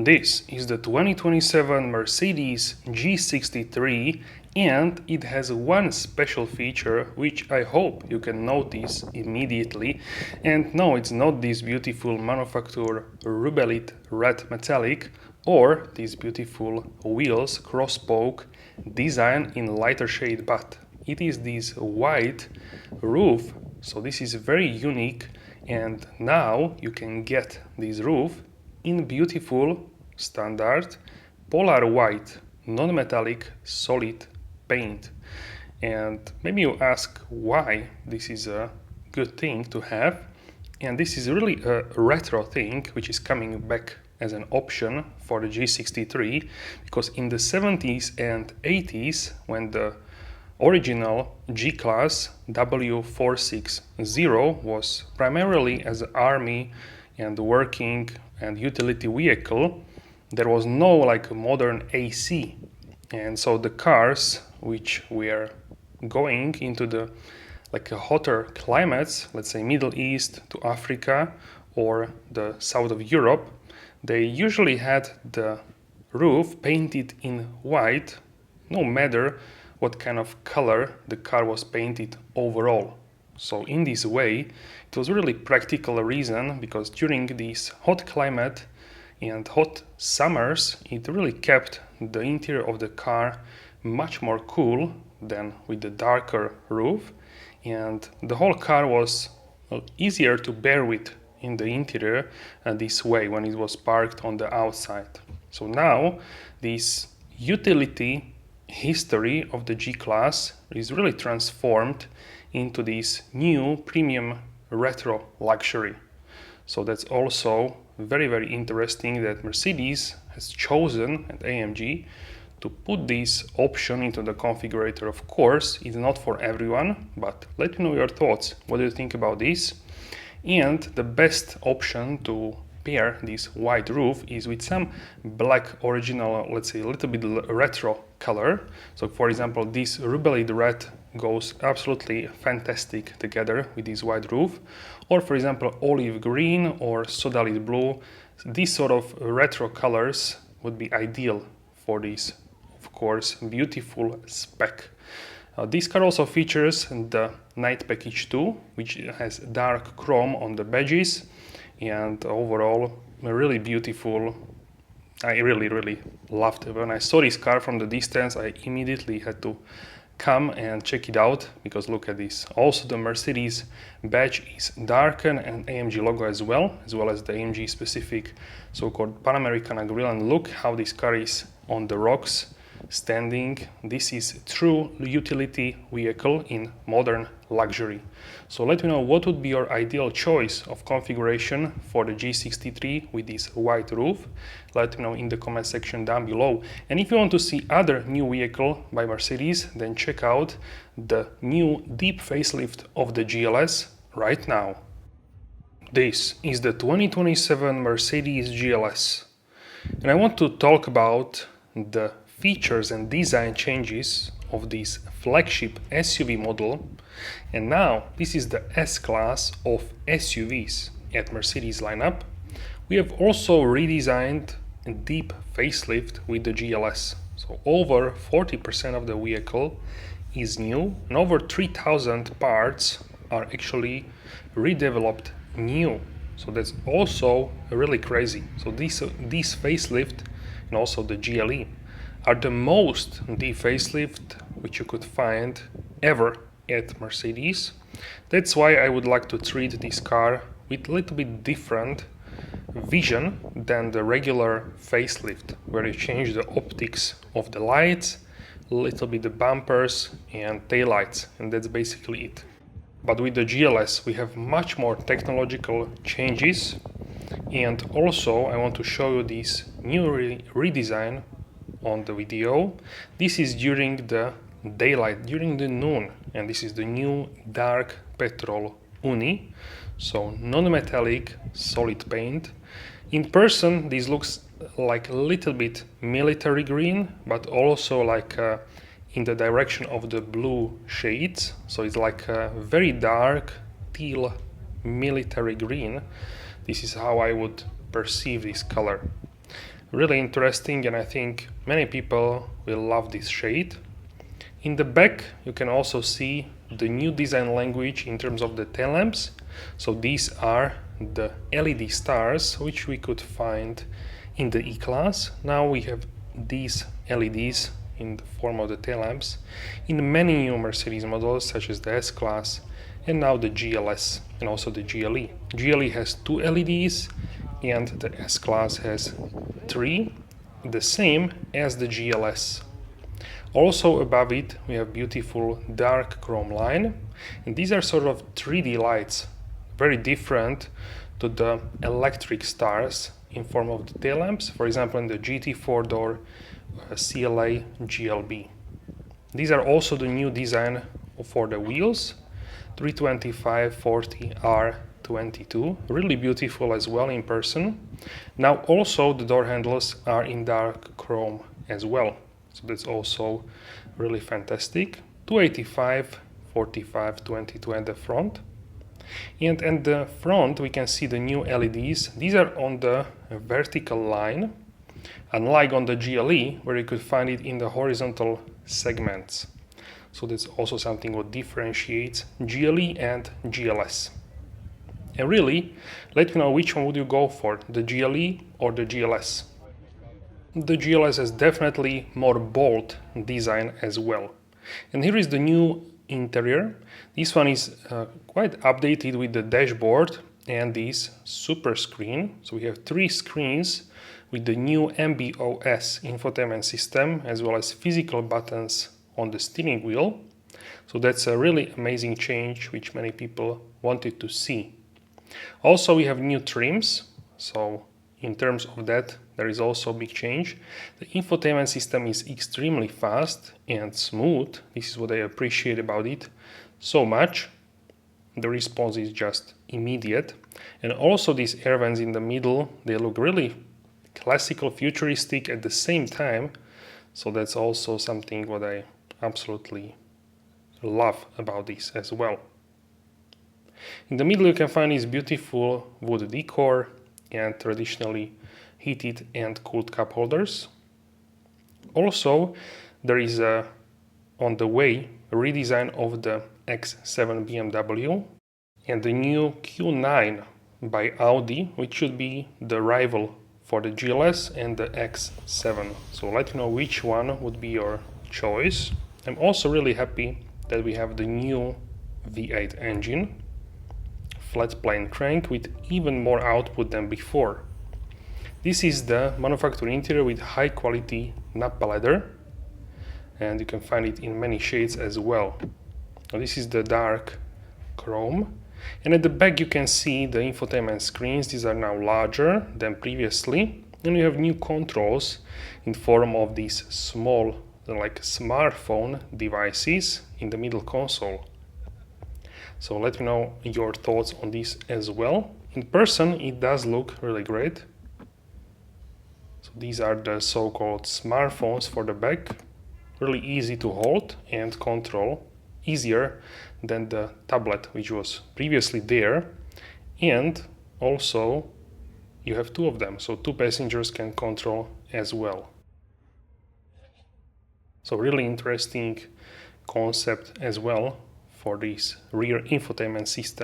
This is the 2027 Mercedes G63 and it has one special feature which I hope you can notice immediately. And no, it's not this beautiful MANUFAKTUR Rubellite Red Metallic or these beautiful wheels cross-spoke design in lighter shade, but it is this white roof. So this is very unique, and now you can get this roof in beautiful standard polar white non-metallic solid paint. And maybe you ask why this is a good thing to have, and this is really a retro thing which is coming back as an option for the G63, because in the 70s and 80s, when the original G-Class W460 was primarily as an army and working and utility vehicle, there was no like modern AC, and so the cars which were going into the hotter climates, let's say Middle East to Africa or the south of Europe, they usually had the roof painted in white, no matter what kind of color the car was painted overall. So in this way, it was really practical reason, because during this hot climate and hot summers, it really kept the interior of the car much more cool than with the darker roof, and the whole car was easier to bear with in the interior this way when it was parked on the outside. So now this utility history of the G-Class is really transformed into this new premium retro luxury. So that's also very interesting that Mercedes has chosen at AMG to put this option into the configurator. Of course, it's not for everyone, but let me know your thoughts. What do you think about this? And the best option to pair this white roof is with some black original, let's say a little bit retro color. So for example, this Rubellite red goes absolutely fantastic together with this white roof, or for example olive green or sodalite blue. These sort of retro colors would be ideal for this, of course, beautiful Spec. This car also features the night package 2, which has dark chrome on the badges, and overall really beautiful. I really loved it. When I saw this car from the distance, I immediately had to come and check it out, because look at this. Also the Mercedes badge is darkened and AMG logo as well as the AMG specific so-called Panamericana grille, and look how this car is on the rocks standing. This is true utility vehicle in modern luxury. So let me know what would be your ideal choice of configuration for the G63 with this white roof. Let me know in the comment section down below. And if you want to see other new vehicle by Mercedes, then check out the new deep facelift of the GLS right now. This is the 2027 Mercedes GLS, and I want to talk about the features and design changes of this flagship SUV model. And now this is the S-Class of SUVs at Mercedes lineup. We have also redesigned a deep facelift with the GLS. So over 40% of the vehicle is new, and over 3,000 parts are actually redeveloped new. So that's also really crazy. So this facelift and also the GLE are the most deep facelift which you could find ever at Mercedes. That's why I would like to treat this car with a little bit different vision than the regular facelift, where you change the optics of the lights, a little bit the bumpers and taillights, and that's basically it. But with the GLS we have much more technological changes, and also I want to show you this new redesign on the video. This is during the daylight, during the noon, and this is the new dark petrol uni, so non-metallic solid paint. In person this looks like a little bit military green, but also like in the direction of the blue shades, so it's like a very dark teal military green. This is how I would perceive this color. Really interesting, and I think many people will love this shade. In the back, you can also see the new design language in terms of the tail lamps. So these are the LED stars, which we could find in the E-Class. Now we have these LEDs in the form of the tail lamps in many new Mercedes models, such as the S-Class and now the GLS and also the GLE. GLE has 2 LEDs and the S-Class has 3, the same as the GLS. Also above it we have beautiful dark chrome line, and these are sort of 3D lights, very different to the electric stars in form of the tail lamps, for example in the GT 4-door CLA GLB. These are also the new design for the wheels, 325/40 R22, really beautiful as well in person. Now also the door handles are in dark chrome as well, so that's also really fantastic. 285/45/22 at the front. And at the front we can see the new LEDs. These are on the vertical line, unlike on the GLE where you could find it in the horizontal segments. So that's also something what differentiates GLE and GLS. And really, let me know which one would you go for, the GLE or the GLS. The GLS has definitely more bold design as well. And here is the new interior. This one is quite updated with the dashboard and this super screen. So we have 3 screens with the new MBOS infotainment system, as well as physical buttons on the steering wheel. So that's a really amazing change which many people wanted to see. Also we have new trims, so in terms of that there is also a big change. The infotainment system is extremely fast and smooth. This is what I appreciate about it so much. The response is just immediate. And also these air vents in the middle, they look really classical, futuristic at the same time. So that's also something what I absolutely love about this as well. In the middle you can find this beautiful wood decor and traditionally heated and cooled cup holders. Also there is on the way a redesign of the X7 BMW and the new Q9 by Audi, which should be the rival for the GLS and the X7. So let me know which one would be your choice. I'm also really happy that we have the new V8 engine, flat plane crank with even more output than before. This is the manufacturer interior with high quality Nappa leather, and you can find it in many shades as well. Now this is the dark chrome, and at the back you can see the infotainment screens. These are now larger than previously, and you have new controls in form of these small like smartphone devices in the middle console. So let me know your thoughts on this as well. In person it does look really great. So these are the so-called smartphones for the back, really easy to hold and control, easier than the tablet which was previously there. And also you have 2 of them, so 2 passengers can control as well. So really interesting concept as well for this rear infotainment system.